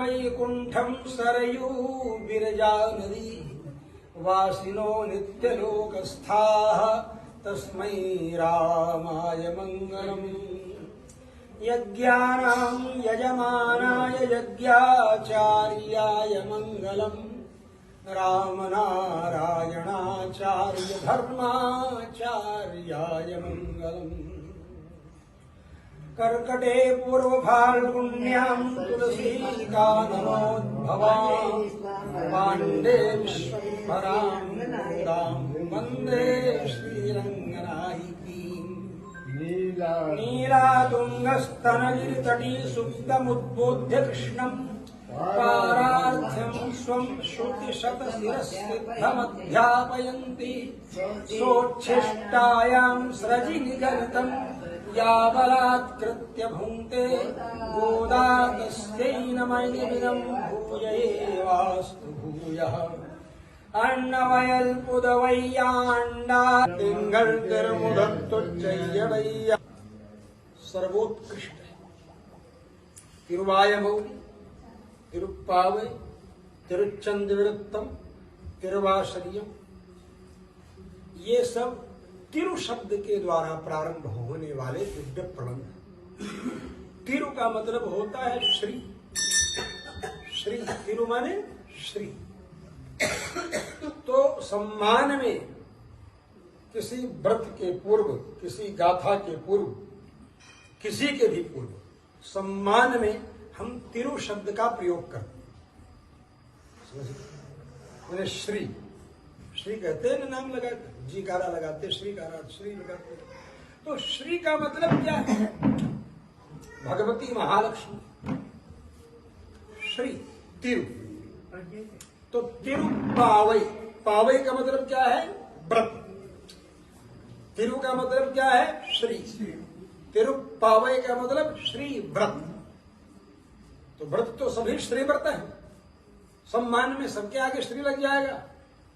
वैकुंठम सरयू विरजा नदी वासिनो नित्यलोकस्थाः तस्मै रामाय मंगलम्। यज्ञानां यजमानाय यज्ञाचार्याय मंगलम्। रामनारायणाचार्य धर्माचार्याय मंगलम्। कर्कटे पूर्वफाल्गुण्यां तुलसीकाननोद्भवां पाण्डे विश्वम्भरां मुदां वन्दे श्रीरङ्गनायकीम्। नीलातुङ्गस्तनगिरितटी सुप्तमुद्बोध्य कृष्णम् पारार्थ्यं स्वं श्रुतिशतशिरसिद्धमध्यापयन्ति सोच्छिष्टायां स्रजि निगलितं या बलात्कृत्य भुङ्क्ते गोदा तस्यै नमैनिबिनं भूयैवास्तु भूयः। अन्नवयल पुदवैयाण्डा तिंगल तिरुमुदत्तुच्चय्यवैया सर्वोत्कृष्ट तिरुवायमौली, तिरुप्पावै, तिरुचंदविरत्तम, तिरुवाशरियम, ये सब तिरु शब्द के द्वारा प्रारंभ होने वाले दिव्य प्रबंध। तिरु का मतलब होता है श्री। श्री तिरु माने श्री। तो सम्मान में किसी व्रत के पूर्व, किसी गाथा के पूर्व, किसी के भी पूर्व सम्मान में हम तिरु शब्द का प्रयोग करते हैं। मैंने श्री श्री कहते हैं ना, नाम लगाते, जी कारा लगाते, श्री कारा श्री लगाते। तो श्री का मतलब क्या है? भगवती महालक्ष्मी श्री तिरु। तो तिरु पावई, पावई का मतलब क्या है? व्रत। तिरु का मतलब क्या है? श्री। तिरु पावई का मतलब श्री व्रत। तो व्रत तो सभी श्री व्रत है, सम्मान में सबके आगे श्री लग जाएगा।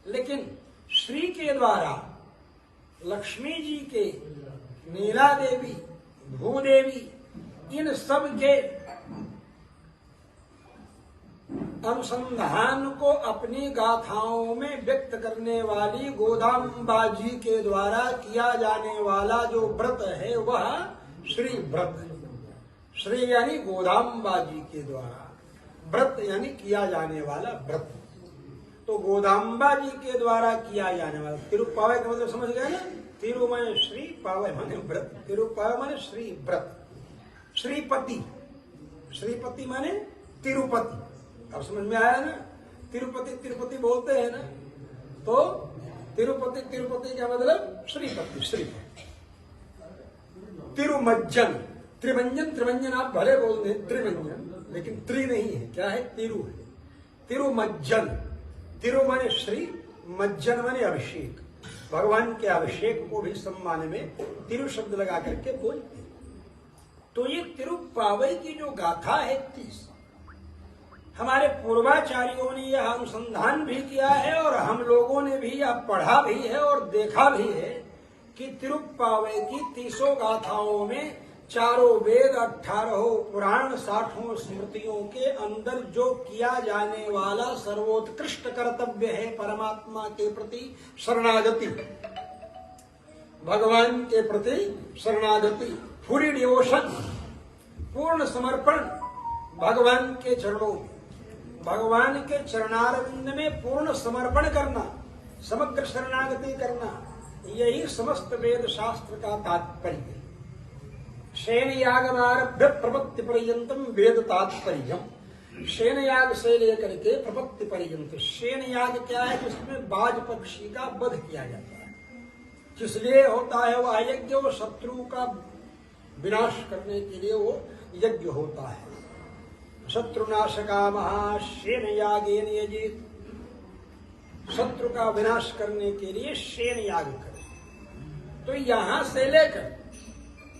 लेकिन श्री के द्वारा लक्ष्मी जी के, नीला देवी, भूदेवी, इन सब के अनुसंधान को अपनी गाथाओं में व्यक्त करने वाली गोदाम्बा जी के द्वारा किया जाने वाला जो व्रत है वह श्री व्रत है। श्री यानी गोदाम्बा जी के द्वारा, व्रत यानी किया जाने वाला व्रत। तो गोदाम्बा जी के द्वारा किया जाने वाला तिरुपावय का मतलब समझ गए ना? तिरु माने श्री, पावय माने व्रत। तिरुपावय माने श्री व्रत। श्रीपति, श्रीपति माने तिरुपति। अब समझ में आया ना? तिरुपति तिरुपति बोलते हैं ना, तो तिरुपति तिरुपति का मतलब श्रीपति, श्रीपति। तिरुमज्जन, त्रिमंजन, त्रिमंजन आप भले बोल दें त्रिमंजन, लेकिन त्रि नहीं है, क्या है? तिरु है। तिरुमज्जन, तिरु माने श्री, मज्जन माने अभिषेक। भगवान के अभिषेक को भी सम्मान में तिरु शब्द लगा करके बोलते हैं। तो ये तिरुप्पावई की जो गाथा है 30, हमारे पूर्वाचार्यों ने यह अनुसंधान भी किया है और हम लोगों ने भी यह पढ़ा भी है और देखा भी है कि तिरुप्पावई की 30 गाथाओं में चारों वेद, 18 पुराण, 60 स्मृतियों के अंदर जो किया जाने वाला सर्वोत्कृष्ट कर्तव्य है परमात्मा के प्रति शरणागति, भगवान के प्रति शरणागति, फुली डिवोशन, पूर्ण समर्पण भगवान के चरणों में, भगवान के चरणारविंद में पूर्ण समर्पण करना, समग्र शरणागति करना, यही समस्त वेद शास्त्र का तात्पर्य है। शेन यागमारभ्य प्रपत्ति पर्यंतम वेद तात्पर्य। शेन याग से लेकर के प्रपत्ति पर्यंत। शेन याग क्या है? जिसमें बाज पक्षी का वध किया जाता है। किस लिए होता है वह यज्ञ? वो शत्रु का विनाश करने के लिए वो यज्ञ होता है। शत्रुनाशका महाशेन यागेन यजेत। शत्रु का विनाश करने के लिए शेन याग करें। तो यहां से लेकर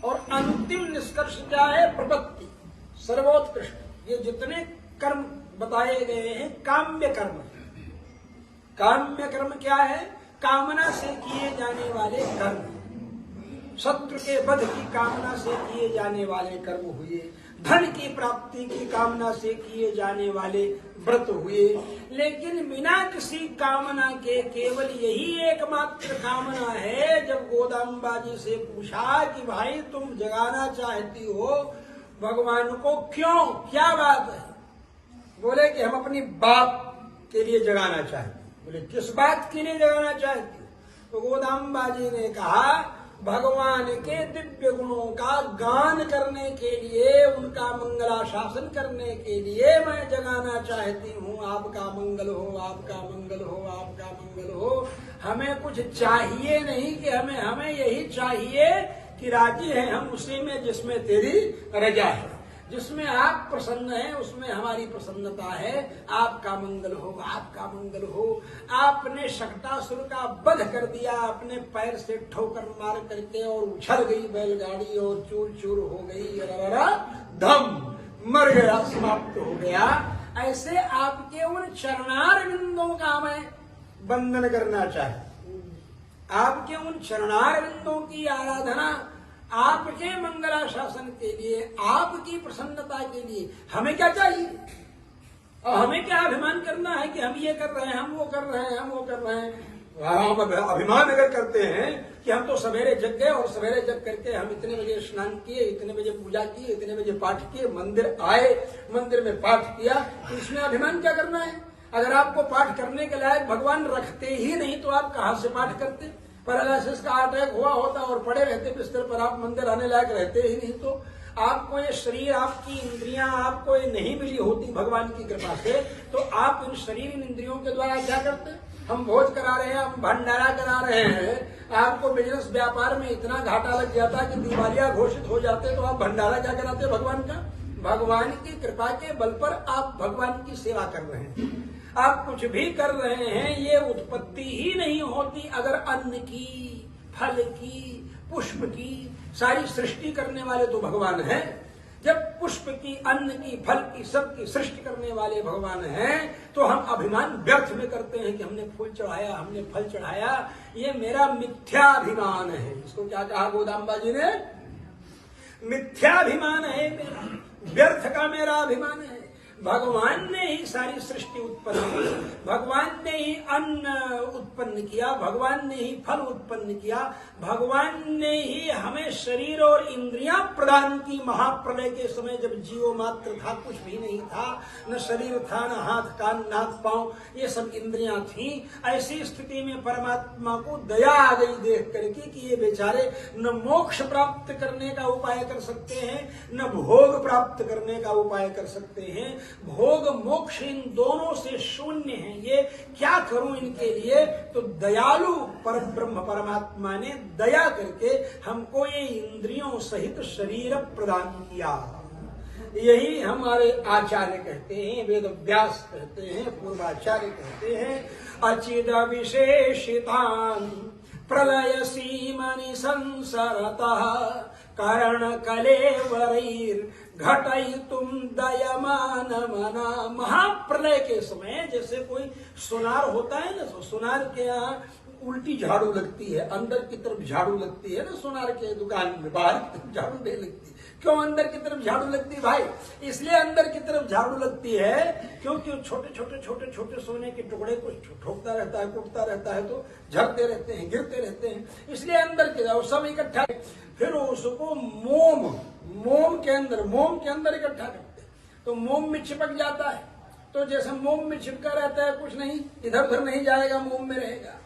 और अंतिम निष्कर्ष क्या है? प्रपत्ति, सर्वोत्कृष्ट। ये जितने कर्म बताए गए हैं काम्य कर्म। काम्य कर्म क्या है? कामना से किए जाने वाले कर्म। शत्रु के वध की कामना से किए जाने वाले कर्म हुए। धन की प्राप्ति की कामना से किए जाने वाले व्रत हुए। लेकिन बिना किसी कामना के केवल यही एकमात्र कामना है, जब गोदाम्बा जी से पूछा कि भाई तुम जगाना चाहती हो भगवान को, क्यों, क्या बात है? बोले कि हम अपनी बाप के लिए जगाना चाहते। बोले किस बात के लिए जगाना चाहती? तो गोदाम्बा जी ने कहा भगवान के दिव्य गुणों का गान करने के लिए, उनका मंगलाशासन करने के लिए मैं जगाना चाहती हूँ। आपका मंगल हो, आपका मंगल हो, आपका मंगल हो। हमें कुछ चाहिए नहीं कि हमें यही चाहिए कि राजी हैं हम उसी में जिसमें तेरी रजा है, जिसमें आप प्रसन्न हैं उसमें हमारी प्रसन्नता है। आपका मंगल हो, आपका मंगल हो। आपने शक्टासुर का वध कर दिया, अपने पैर से ठोकर मार करके, और उछल गई बैलगाड़ी और चूर चूर हो गई, धम मर गया, समाप्त हो गया। ऐसे आपके उन चरणार बिंदों का मैं वंदन करना चाहती हूँ। आपके उन चरणार बिंदों की आराधना, आपके मंगलाशासन के लिए, आपकी प्रसन्नता के लिए हमें क्या चाहिए? और हमें क्या अभिमान करना है कि हम ये कर रहे हैं, हम वो कर रहे हैं, हम वो कर रहे हैं। हम अभिमान अगर करते हैं कि हम तो सवेरे जग गए और सवेरे जग करके हम इतने बजे स्नान किए, इतने बजे पूजा की, इतने बजे पाठ किए, मंदिर आए, मंदिर में पाठ किया, तो इसमें अभिमान क्या करना है? अगर आपको पाठ करने के लायक भगवान रखते ही नहीं तो आप कहाँ से पाठ करते? पैरालिसिस का अटैक हुआ होता और पड़े रहते बिस्तर पर, आप मंदिर आने लायक रहते ही नहीं। तो आपको ये शरीर, आपकी इंद्रियां आपको ये नहीं मिली होती भगवान की कृपा से, तो आप इन शरीर, इन इंद्रियों के द्वारा क्या करते? हम भोज करा रहे हैं, हम भंडारा करा रहे हैं। आपको बिजनेस व्यापार में इतना घाटा लग जाता कि दिवालिया घोषित हो जाते, तो आप भंडारा क्या कराते भगवान का? भगवान की कृपा के बल पर आप भगवान की सेवा कर रहे हैं। आप कुछ भी कर रहे हैं, ये उत्पत्ति ही नहीं होती अगर अन्न की, फल की, पुष्प की, सारी सृष्टि करने वाले तो भगवान हैं। जब पुष्प की, अन्न की, फल की, सबकी सृष्टि करने वाले भगवान हैं, तो हम अभिमान व्यर्थ में करते हैं कि हमने फूल चढ़ाया, हमने फल चढ़ाया। ये मेरा मिथ्याभिमान है। इसको क्या कहा गोदाम्बा जी ने? मिथ्याभिमान है मेरा, व्यर्थ का मेरा अभिमान है। भगवान ने ही सारी सृष्टि उत्पन्न की, भगवान ने ही अन्न उत्पन्न किया, भगवान ने ही फल उत्पन्न किया, भगवान ने ही हमें शरीर और इंद्रियां प्रदान की। महाप्रलय के समय जब जीव मात्र था, कुछ भी नहीं था, न शरीर था, न हाथ कान नाक पांव, ये सब इंद्रियां थी। ऐसी स्थिति में परमात्मा को दया आ गई देख करके कि ये बेचारे न मोक्ष प्राप्त करने का उपाय कर सकते हैं, न भोग प्राप्त करने का उपाय कर सकते हैं। भोग मोक्ष इन दोनों से शून्य है, ये क्या करूं इनके लिए? तो दयालु परब्रह्म परमात्मा ने दया करके हमको ये इंद्रियों सहित शरीर प्रदान किया। यही हमारे आचार्य कहते हैं, वेद व्यास कहते हैं, पूर्वाचार्य कहते हैं, अचिद विशेषितान प्रलय सीमनि संसरतः कर्ण कलेवरैर घटयितुम दयमान मना। महाप्रलय के समय जैसे कोई सुनार होता है ना, तो सुनार के यहाँ उल्टी झाड़ू लगती है, अंदर की तरफ झाड़ू लगती है ना, सुनार के दुकान में बाहर की तरफ झाड़ू नहीं लगती। क्यों अंदर की तरफ झाड़ू लगती है भाई? इसलिए अंदर की तरफ झाड़ू लगती है क्योंकि छोटे छोटे छोटे छोटे सोने के टुकड़े को ठोकता रहता है, कूटता रहता है, तो झड़ते रहते हैं, गिरते रहते हैं, इसलिए अंदर की तरफ सब इकट्ठा। फिर उसको मोम के अंदर इकट्ठा करते, तो मोम में चिपक जाता है। तो जैसे मोम में चिपका रहता है, कुछ नहीं इधर उधर नहीं जाएगा, मोम में रहेगा।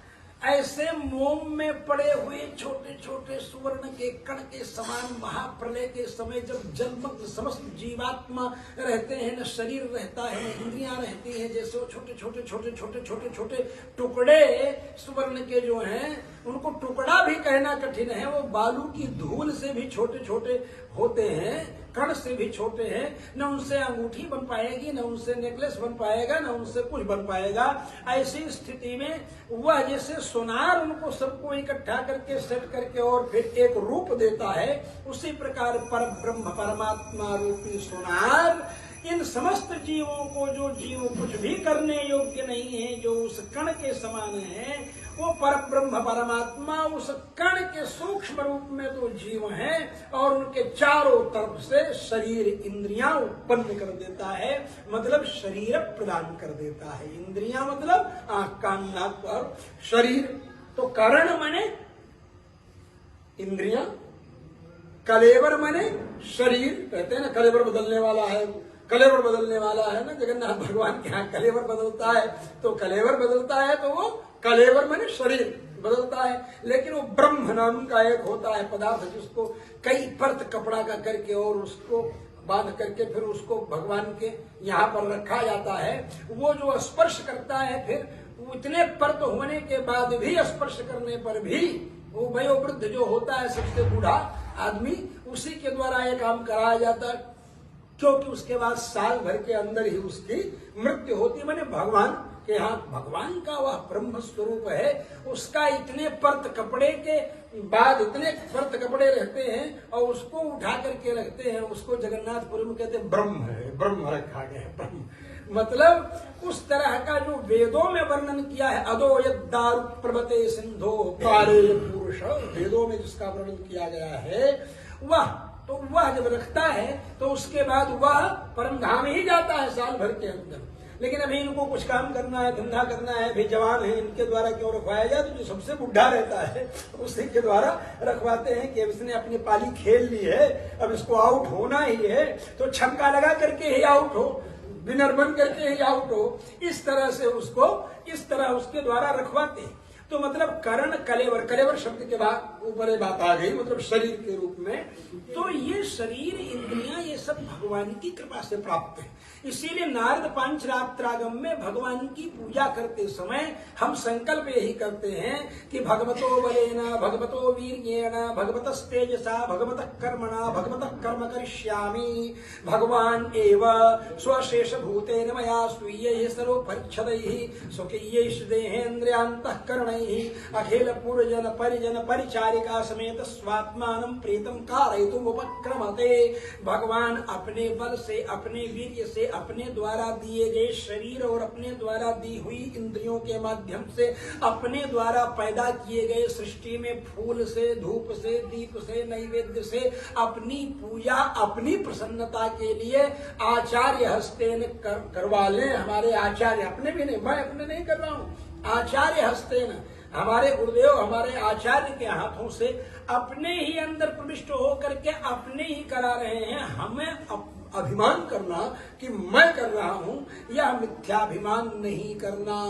ऐसे मोम में पड़े हुए छोटे छोटे सुवर्ण के कण के समान महाप्रलय के समय जब जलमग्न समस्त जीवात्मा रहते हैं, न शरीर रहता है, न इंद्रियां रहती हैं, जैसे वो छोटे छोटे छोटे छोटे छोटे छोटे टुकड़े सुवर्ण के जो हैं, उनको टुकड़ा भी कहना कठिन है, वो बालू की धूल से भी छोटे छोटे होते हैं, कण से भी छोटे हैं। न उनसे अंगूठी बन पाएगी, न उनसे नेकलेस बन पाएगा, न उनसे कुछ बन पाएगा। ऐसी स्थिति में वह जैसे सोनार उनको सबको इकट्ठा करके सेट करके और फिर एक रूप देता है, उसी प्रकार पर ब्रह्म परमात्मा रूपी सोनार इन समस्त जीवों को, जो जीव कुछ भी करने योग्य नहीं है, जो उस कण के समान है, वो परब्रह्म परमात्मा उस कण के सूक्ष्म रूप में तो जीव है और उनके चारों तरफ से शरीर इंद्रियां उत्पन्न कर देता है, मतलब शरीर प्रदान कर देता है। इंद्रियां मतलब आंख कान नाक और शरीर। तो करण माने इंद्रियां, कलेवर माने शरीर। कहते हैं ना कलेवर बदलने वाला है, कलेवर बदलने वाला है ना, जगन्नाथ भगवान के यहाँ कलेवर बदलता है, तो कलेवर बदलता है तो वो कलेवर माने शरीर बदलता है। लेकिन वो ब्रह्म नाम का एक होता है पदार्थ, जिसको कई परत कपड़ा का करके और उसको बांध करके फिर उसको भगवान के यहाँ पर रखा जाता है। वो जो स्पर्श करता है, फिर इतने परत होने के बाद भी स्पर्श करने पर भी वो वयोवृद्ध जो होता है, सबसे बूढ़ा आदमी, उसी के द्वारा ये काम कराया जाता है, क्योंकि उसके बाद साल भर के अंदर ही उसकी मृत्यु होती है। माने भगवान के यहाँ, भगवान का वह ब्रह्म स्वरूप है, उसका इतने परत कपड़े के बाद इतने परत कपड़े रहते हैं और उसको उठा करके रखते हैं, उसको जगन्नाथपुरी में कहते हैं ब्रह्म है, ब्रह्म रखा गया है, ब्रह्म। मतलब उस तरह का जो वेदों में वर्णन किया है, अदो यद्दारु प्रभते सिंधो पारे पुरुष, वेदों में जिसका वर्णन किया गया है, वह जब रखता है तो उसके बाद वह परम धाम ही जाता है साल भर के अंदर। लेकिन अभी इनको कुछ काम करना है, धंधा करना है, अभी जवान है, इनके द्वारा क्यों रखवाया जाए? तो जो सबसे बुढ़ा रहता है उसी के द्वारा रखवाते हैं कि अब इसने अपनी पाली खेल ली है, अब इसको आउट होना ही है, तो छक्का लगा करके ही आउट हो, विनर बन करके ही आउट हो। इस तरह से उसको, इस तरह उसके द्वारा रखवाते हैं। तो मतलब करण कलेवर, कलेवर शब्द के बाद ऊपर बात आ गई, मतलब शरीर के रूप में। तो ये शरीर इंद्रियां ये सब भगवान की कृपा से प्राप्त है। इसीलिए नारद पांचरात्रागम में भगवान की पूजा करते समय हम संकल्प यही करते हैं कि भगवतो बलेन, भगवतो वीर्येण, भगवतस्तेजसा, भगवतः कर्मणा, भगवतः कर्म करिष्यामि, भगवान एव स्वशेष भूतेन मया स्वीयैः सर्वपरिच्छदैः स्वकीयैः देहेन्द्रियान्तःकरणैः अखिल पूर्वजन परिजन परिचारिका समेत स्वात्मानं प्रीतम कारयितुम उपक्रमते। भगवान अपने बल से, अपने वीर्य से, अपने द्वारा दिए गए शरीर और अपने द्वारा दी हुई इंद्रियों के माध्यम से, अपने द्वारा पैदा किए गए सृष्टि में फूल से, धूप से, दीप से, नैवेद्य से अपनी पूजा, अपनी प्रसन्नता के लिए आचार्य हस्तेन करवा लें। हमारे आचार्य, अपने भी नहीं, मैं अपने नहीं कर रहा हूँ, आचार्य हस्तेन, हमारे गुरुदेव, हमारे आचार्य के हाथों से अपने ही अंदर प्रविष्ट होकर के अपने ही करा रहे हैं। हमें अभिमान करना कि मैं कर रहा हूं, यह मिथ्याभिमान नहीं करना।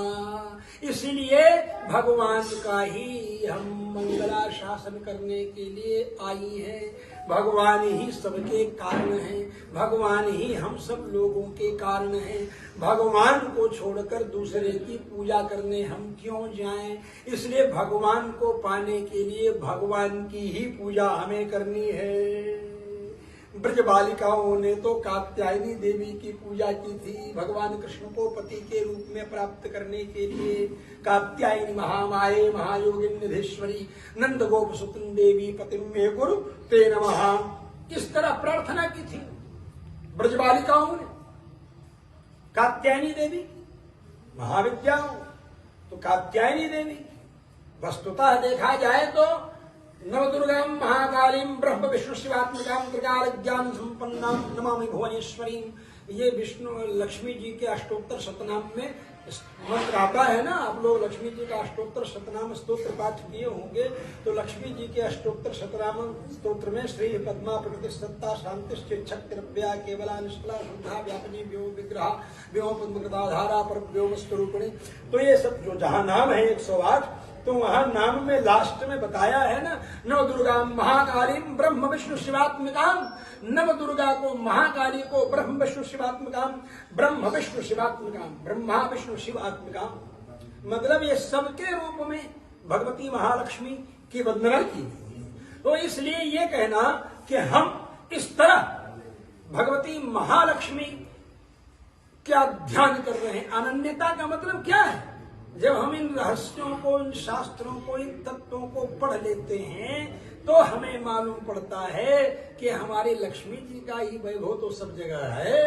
इसलिए भगवान का ही हम मंगला शासन करने के लिए आई हैं। भगवान ही सबके कारण हैं, भगवान ही हम सब लोगों के कारण हैं। भगवान को छोड़कर दूसरे की पूजा करने हम क्यों जाएं? इसलिए भगवान को पाने के लिए भगवान की ही पूजा हमें करनी है। ब्रज बालिकाओं ने तो कात्यायनी देवी की पूजा की थी, भगवान कृष्ण को पति के रूप में प्राप्त करने के लिए। कात्यायनी महामाये महायोगिन्यधीश्वरी नंद गोप सुतन देवी पतिम मे गुरु ते नमः, इस तरह प्रार्थना की थी ब्रज बालिकाओं ने। कात्यायनी देवी महाविद्या, तो कात्यायनी देवी वस्तुतः देखा जाए तो नवदुर्गां महाकालीं ब्रह्म विष्णु शिवात्मिकां त्रिकाल ज्ञान संपन्नां नमामि भुवनेश्वरीं। ये विष्णु लक्ष्मी जी के अष्टोत्तर शतनाम में मंत्र आता है ना। आप लोग लक्ष्मी जी का अष्टोत्तर शतनाम स्तोत्र पाठ किए होंगे, तो लक्ष्मी जी के अष्टोत्तर शतनाम स्तोत्र में श्री पद्मा प्रकृति सत्ता शांतिश्चिच्छक्तिरव्या केवला निष्कला शुद्धा व्यापनी व्योम विग्रह व्योम पद्मकृताधारा पर व्योम स्वरूपिणी। तो ये सब जो जहां नाम है 108, तो वहां नाम में लास्ट में बताया है ना, नव दुर्गा महाकाली ब्रह्म विष्णु शिवात्मिकाम। नव दुर्गा को, महाकाली को ब्रह्म विष्णु शिवात्मिकाम, ब्रह्म विष्णु शिवात्मिकाम, ब्रह्मा विष्णु शिवात्मिकाम, मतलब ये सबके रूप में भगवती महालक्ष्मी की वंदना की। तो इसलिए ये कहना कि हम इस तरह भगवती महालक्ष्मी क्या ध्यान कर रहे हैं, अनन्यता का मतलब क्या है? जब हम इन रहस्यों को, इन शास्त्रों को, इन तत्वों को पढ़ लेते हैं तो हमें मालूम पड़ता है कि हमारी लक्ष्मी जी का ही वैभव तो सब जगह है।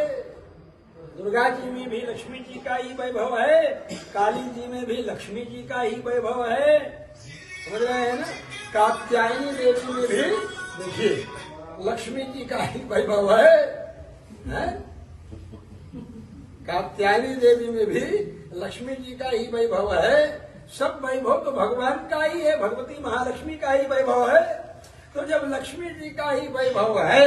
दुर्गा जी में भी लक्ष्मी जी का ही वैभव है, काली जी में भी लक्ष्मी जी का ही वैभव है, समझ रहे हैं ना। कात्यायनी देवी में भी देखिए लक्ष्मी जी का ही वैभव है? कात्यायनी देवी में भी लक्ष्मी जी का ही वैभव है। सब वैभव तो भगवान का ही है, भगवती महालक्ष्मी का ही वैभव है। तो जब लक्ष्मी जी का ही वैभव है,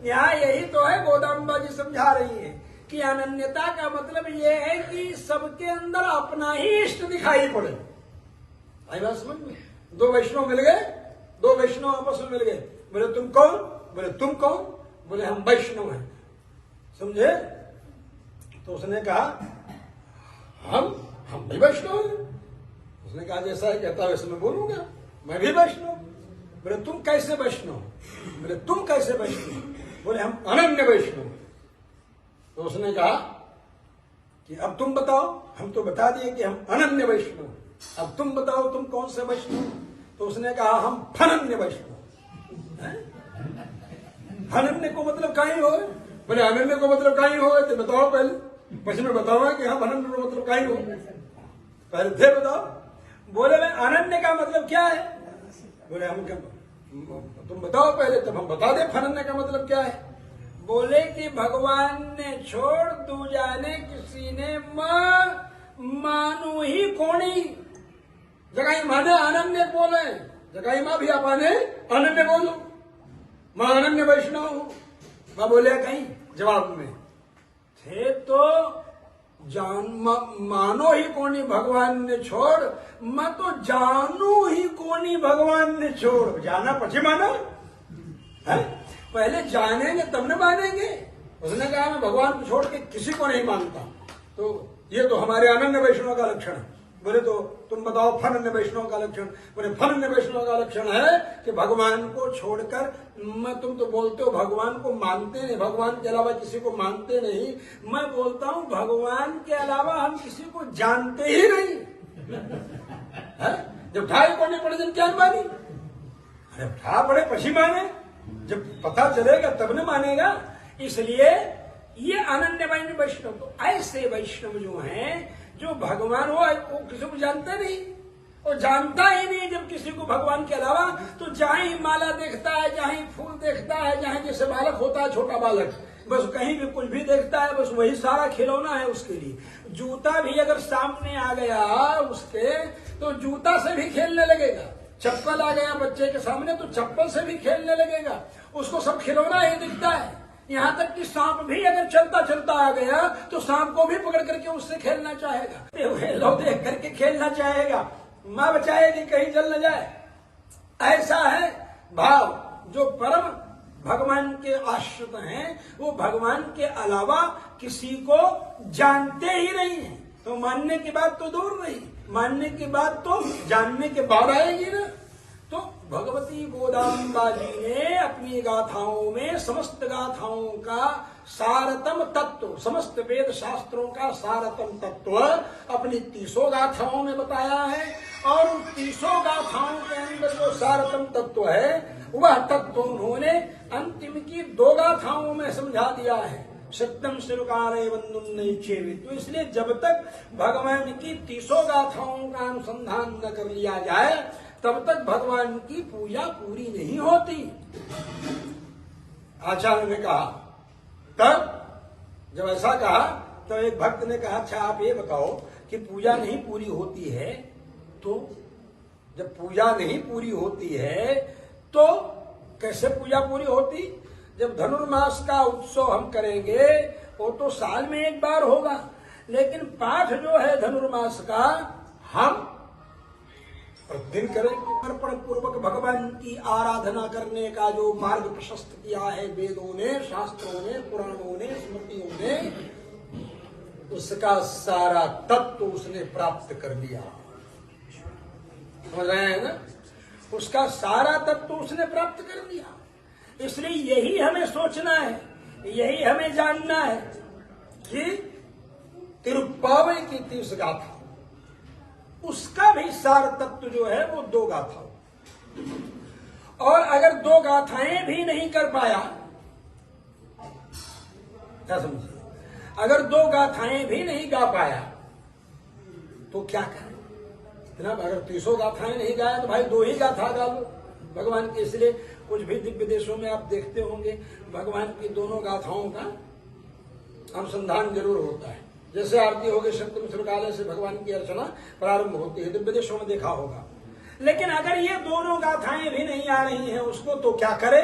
यहाँ यही तो है गोदाम्बा जी समझा रही है कि अनन्यता का मतलब ये है कि सबके अंदर अपना ही इष्ट दिखाई पड़े। आई बात समझ में? दो वैष्णव मिल गए, दो वैष्णव आपस में मिल गए, बोले तुम कौन? बोले तुम कौन? बोले हम वैष्णव हैं, समझे? तो उसने कहा हम भी वैष्णव हैं। उसने कहा जैसा है कहता वैसे मैं बोलूंगा, मैं भी वैष्णव। बोले तुम कैसे वैष्णव? बोले तुम कैसे वैष्णव? बोले हम अनन्य वैष्णव। तो उसने कहा कि अब तुम बताओ, हम तो बता दिए कि हम अनन्य वैष्णव, अब तुम बताओ तुम कौन से वैष्णव? तो उसने कहा हम फनन्य वैष्णव। अनन्य को मतलब कहीं हो? बोले अनन्य को मतलब कहीं हो तो बताओ पहले, પછી मैं बताऊंगा कि हम अनन्य को मतलब कहीं हो, पहले थे बताओ। बोले मैं अनन्य का मतलब क्या है? बोले हम क्या, तुम बताओ पहले तब हम बता दे फनन्य का मतलब क्या है। बोले कि भगवान ने छोड़ तू जाने किसी ने मानू ही कोणी जगाई माने अनन्य बोले, जगाई मां भी आपाने अनन्य बोलो, मां अनन्य वैष्णव हूं। मां बोले कहीं जवाब में थे तो मानो ही कोनी भगवान ने छोड़, मैं तो जानू ही कोनी भगवान ने छोड़। जाना पछी माना है? पहले जानेंगे तब न मानेंगे। उसने कहा मैं भगवान को छोड़ के किसी को नहीं मानता, तो ये तो हमारे अनन्य वैष्णव का लक्षण है। बोले तो तुम बताओ फनन्य वैष्णव का लक्षण। बोले फनन्य वैष्णव का लक्षण है कि भगवान को छोड़कर तुम तो बोलते हो भगवान को मानते नहीं, भगवान के अलावा किसी को मानते नहीं। मैं बोलता हूं भगवान के अलावा हम किसी को जानते ही नहीं है? जब ढाई को नहीं पड़े जब क्या मानी? अरे ढा पड़े पछी माने, जब पता चलेगा तब न मानेगा। इसलिए ये अनन्य वैष्णव, तो ऐसे वैष्णव जो हैं जो भगवान वो किसी को जानते नहीं, और जानता ही नहीं जब किसी को भगवान के अलावा। तो जहां ही माला देखता है, जहां ही फूल देखता है, जहां जैसे बालक होता है छोटा बालक, बस कहीं भी कुछ भी देखता है, बस वही सारा खिलौना है उसके लिए। जूता भी अगर सामने आ गया उसके तो जूता से भी खेलने लगेगा। चप्पल आ गया बच्चे के सामने तो चप्पल से भी खेलने लगेगा, उसको सब खिलौना ही दिखता है। यहाँ तक कि सांप भी अगर चलता चलता आ गया तो सांप को भी पकड़ करके उससे खेलना चाहेगा, लोग देख करके खेलना चाहेगा, मां बचाएगी कहीं जल न जाए। ऐसा है भाव। जो परम भगवान के आश्रित हैं वो भगवान के अलावा किसी को जानते ही नहीं है। तो मानने की बात तो दूर रही, मानने की बात तो जानने के बाद आएगी ना। तो भगवती गोदाम्बा जी ने अपनी गाथाओं में समस्त गाथाओं का सारतम तत्व, समस्त वेद शास्त्रों का सारतम तत्व अपनी 30 गाथाओं में बताया है। और उन 30 गाथाओं के अंदर जो सारतम तत्व है वह तत्व उन्होंने अंतिम की 2 गाथाओं में समझा दिया है। सत्यम शिरुकारे वंदुन्नैच्छेवित। तो इसलिए जब तक भगवान की 30 गाथाओं का अनुसंधान न कर लिया जाए तब तक भगवान की पूजा पूरी नहीं होती। आचार्य ने कहा, तब जब ऐसा कहा तो एक भक्त ने कहा अच्छा आप ये बताओ कि पूजा नहीं पूरी होती है, तो जब पूजा नहीं पूरी होती है तो कैसे पूजा पूरी होती? जब धनुर्मास का उत्सव हम करेंगे वो तो साल में एक बार होगा, लेकिन पाठ जो है धनुर्मास का हम प्रतिदिन करेंगे। अर्पण पूर्वक भगवान की आराधना करने का जो मार्ग प्रशस्त किया है वेदों ने, शास्त्रों ने, पुराणों ने, स्मृतियों ने, उसका सारा तत्व उसने प्राप्त कर लिया। समझ रहे हैं ना? उसका सारा तत्व उसने प्राप्त कर लिया। इसलिए यही हमें सोचना है, यही हमें जानना है कि तिरुप्पावई की 30 गाथा, उसका भी सार तत्व जो है वो 2 गाथा। और अगर 2 गाथाएं भी नहीं कर पाया, क्या समझिए, अगर 2 गाथाएं भी नहीं गा पाया तो क्या करें? इतना अगर 300 गाथाएं नहीं गाया तो भाई 2 ही गाथा गा लो भगवान के। इसलिए कुछ भी दिव्य देशों में आप देखते होंगे भगवान की दोनों गाथाओं का अनुसंधान जरूर होता है। जैसे आरती हो गई शब्द मिश्रकालय से भगवान की अर्चना प्रारंभ होती है, दिव्य देशों में देखा होगा। लेकिन अगर ये दोनों गाथाएं भी नहीं आ रही हैं उसको तो क्या करे?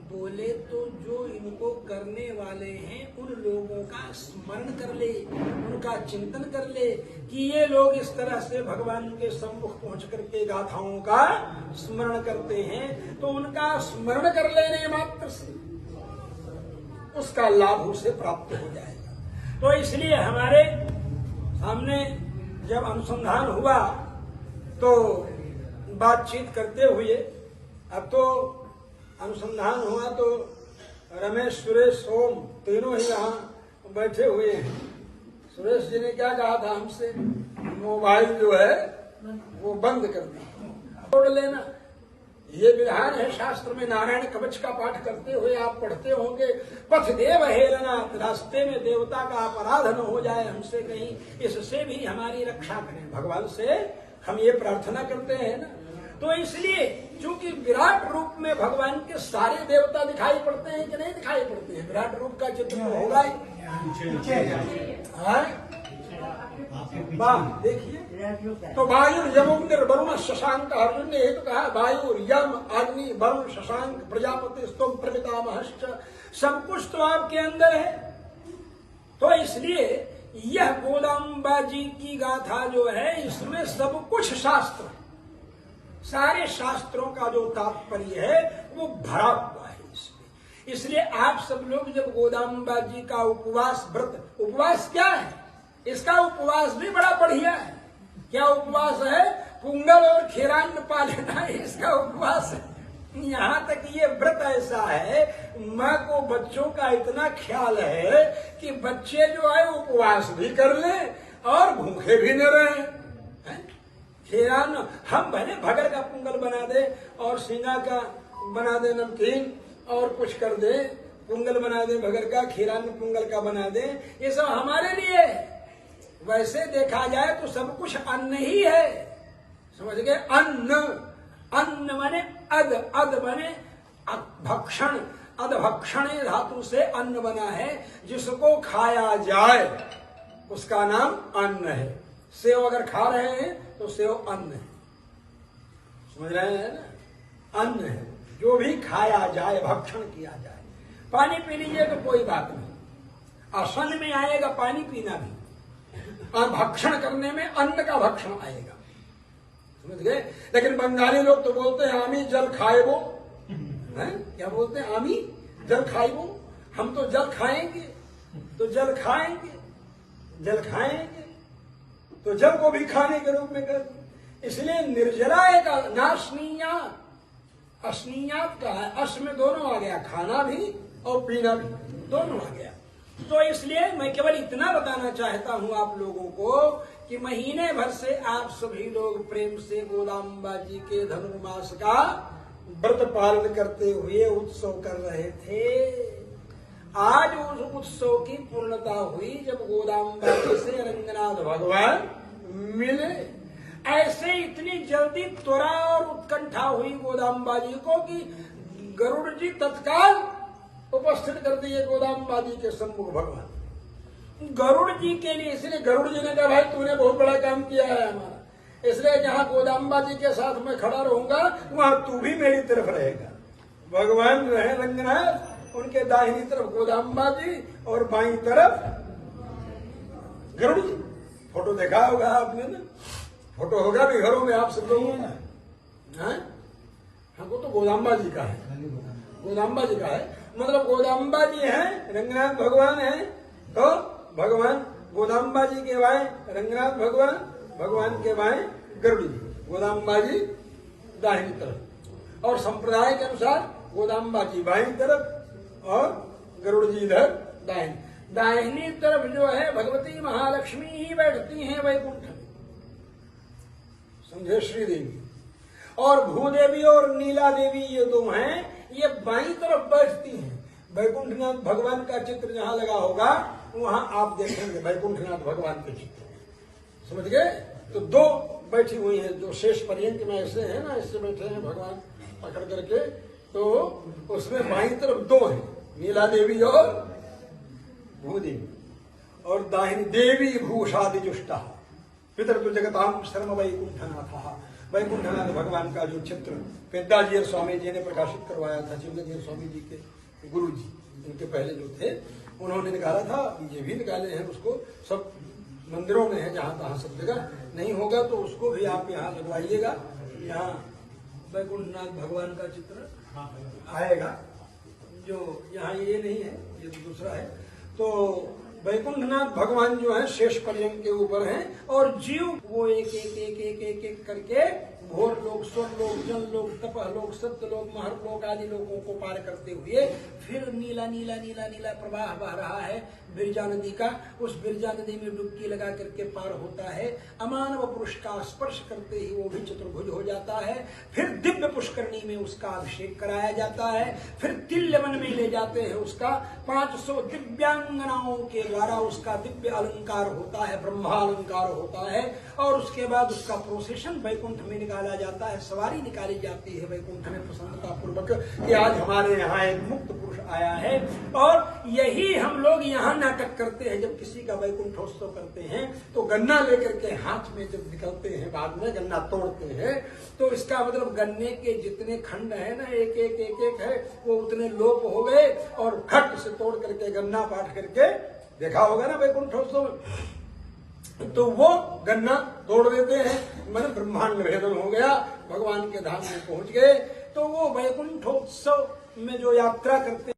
बोले तो जो इनको करने वाले हैं उन लोगों का स्मरण कर ले, उनका चिंतन कर ले कि ये लोग इस तरह से भगवान के सम्मुख पहुंच करके गाथाओं का स्मरण करते हैं, तो उनका स्मरण कर लेने मात्र से उसका लाभ उसे प्राप्त हो जाएगा। तो इसलिए हमारे सामने जब अनुसंधान हुआ तो बातचीत करते हुए, अब तो अनुसंधान हुआ तो रमेश, सुरेश, सोम तीनों ही यहाँ बैठे हुए हैं। सुरेश जी ने क्या कहा था हमसे? मोबाइल जो है वो बंद कर दी, छोड़ लेना। ये विधान है शास्त्र में। नारायण कवच का पाठ करते हुए आप पढ़ते होंगे, पथ देव हेलना, रास्ते में देवता का अपराध न हो जाए हमसे कहीं, इससे भी हमारी रक्षा करें। भगवान से हम ये प्रार्थना करते हैं ना। तो इसलिए चूंकि विराट रूप में भगवान के सारे देवता दिखाई पड़ते हैं कि नहीं दिखाई पड़ते हैं? विराट रूप का चित्र तो होगा ही। देखिए तो वायु यमुंदर वरुण शशांक, अर्जुन ने हेतु कहा वायु यम अग्नि वरुण शशांक प्रजापति स्तोम प्रपितामहश्च, सब कुछ तो आपके अंदर है। तो इसलिए यह गोदाम्बा जी की गाथा जो है इसमें सब कुछ शास्त्र, सारे शास्त्रों का जो तात्पर्य है वो भरा हुआ है इसमें। इसलिए आप सब लोग जब गोदाम्बा जी का उपवास व्रत, उपवास क्या है? इसका उपवास भी बड़ा बढ़िया है। क्या उपवास है? पुंगल और खीरान्न पा लेना इसका उपवास है। यहाँ तक ये व्रत ऐसा है, माँ को बच्चों का इतना ख्याल है कि बच्चे जो है उपवास भी कर ले और भूखे भी न रहे। खीरान्न हम भले भगर का पुंगल बना दे और सींगा का बना दे नमकीन और कुछ कर दे, पुंगल बना दे भगर का, खीरान्न पुंगल का बना दे, ये सब हमारे लिए। वैसे देखा जाए तो सब कुछ अन्न ही है, समझ गए? अन्न, अन्न माने अद, अद माने भक्षण, अदभक्षण धातु से अन्न बना है। जिसको खाया जाए उसका नाम अन्न है। सेव अगर खा रहे हैं तो सेव अन्न है, समझ रहे हैं ना? अन्न है जो भी खाया जाए, भक्षण किया जाए। पानी पी लीजिए तो कोई बात नहीं, आसन में आएगा पानी पीना भी, और भक्षण करने में अन्न का भक्षण आएगा, समझ गए? लेकिन बंगाली लोग तो बोलते हैं आमी जल खाए वो, क्या बोलते हैं? आमी जल खाए वो। हम तो जल खाएंगे तो जल खाएंगे, जल खाएंगे तो जल को भी खाने के रूप में कर। इसलिए निर्जला एक नाशनीया, असनीयात का है, अस में दोनों आ गया, खाना भी और पीना भी दोनों आ गया। तो इसलिए मैं केवल इतना बताना चाहता हूं आप लोगों को कि महीने भर से आप सभी लोग प्रेम से गोदाम्बा जी के धनुर्मास का व्रत पालन करते हुए उत्सव कर रहे थे। आज उस उत्सव की पूर्णता हुई जब गोदाम्बा जी से रंगनाथ भगवान मिले। ऐसे इतनी जल्दी त्वरा और उत्कंठा हुई गोदाम्बा जी को कि गरुड़ जी तत्काल उपस्थित कर दिए गोदाम्बा जी के सम्मुख भगवान। गरुड़ जी के लिए, इसलिए गरुड़ जी ने कहा भाई तूने बहुत बड़ा काम किया है हमारा, इसलिए जहां गोदाम्बा जी के साथ मैं खड़ा रहूंगा वहां तू भी मेरी तरफ रहेगा। भगवान रहे रंगनाथ, उनके दाहिनी तरफ गोदाम्बा जी और बाईं तरफ गरुड़ जी। फोटो देखा होगा आपने ना, फोटो होगा भी घरों में आप सब लोगों का। हमको तो गोदाम्बा जी का है, गोदाम्बा जी का है, मतलब गोदाम्बा जी हैं, रंगनाथ भगवान हैं, तो भगवान गोदाम्बा जी के बाएं रंगनाथ भगवान, भगवान के बाएं गरुड़ जी, गोदाम्बा जी दाहिनी तरफ, और संप्रदाय के अनुसार गोदाम्बा जी बाईं तरफ और गरुड़ जी इधर दाहिनी। दाहिनी तरफ जो है भगवती महालक्ष्मी ही बैठती हैं वैकुंठ में, समझे? श्रीदेवी और भूदेवी और नीला देवी ये दो हैं, ये बाईं तरफ बैठती हैं। वैकुंठनाथ भगवान का चित्र जहां लगा होगा वहां आप देखेंगे वैकुंठनाथ भगवान के चित्र, समझ गए। तो दो बैठी हुई हैं, जो शेष पर्यंत में ऐसे हैं ना, ऐसे बैठे हैं भगवान पकड़ करके, तो उसमें बाईं तरफ दो हैं, नीला देवी और भूदेवी, और दाहिनी देवी भूषादि जुष्टा पितृ जगताम शर्म वैकुंठनाथ। वैकुंठनाथ भगवान का जो चित्र पेद्दाजी स्वामी जी ने प्रकाशित करवाया था, चिंतन स्वामी जी के गुरु जी, उनके पहले जो थे, उन्होंने निकाला था, ये भी निकाले हैं, उसको सब मंदिरों में है, जहां तहां सब जगह नहीं होगा तो उसको भी आप यहाँ लगवाइएगा। यहाँ वैकुंठनाथ भगवान का चित्र आएगा, जो यहाँ ये नहीं है, ये तो दूसरा है। तो वैकुंठनाथ भगवान जो है शेष पर्यंत के ऊपर हैं, और जीव वो एक एक एक एक एक एक करके घोर लोक, स्वर लोक, जल लोक, तपह लोक, सत्य लोक, महर लोक आदि लोगों को पार करते हुए फिर नीला नीला नीला नीला प्रवाह बह रहा है बिरजा नदी का। उस बिरजा नदी में डुबकी लगा करके पार होता है। अमानव पुरुष का स्पर्श करते ही वो भी चतुर्भुज हो जाता है। फिर दिव्य पुष्करणी में उसका अभिषेक कराया जाता है। फिर तिल्यवन में ले जाते हैं उसका, 500 दिव्यांगनाओं के द्वारा उसका दिव्य अलंकार होता है, ब्रह्मालंकार होता है। और उसके बाद उसका प्रोसेशन वैकुंठ में निकाला जाता है, सवारी निकाली जाती है वैकुंठ में प्रसन्नता पूर्वक कि आज हमारे यहाँ एक मुक्त पुरुष आया है। और यही हम लोग यहाँ नाटक करते हैं, जब किसी का वैकुंठोत्सव करते हैं तो गन्ना लेकर के हाथ में जब निकलते हैं, बाद में गन्ना तोड़ते हैं, तो इसका मतलब गन्ने के जितने खंड है ना, एक एक एक एक है, वो उतने लोप हो गए, और खट से तोड़ करके गन्ना पाट करके देखा होगा ना वैकुंठोत्सव, तो वो गन्ना तोड़ देते हैं, मन ब्रह्मांड भेदन हो गया, भगवान के धाम में पहुंच गए। तो वो वैकुंठोत्सव में जो यात्रा करते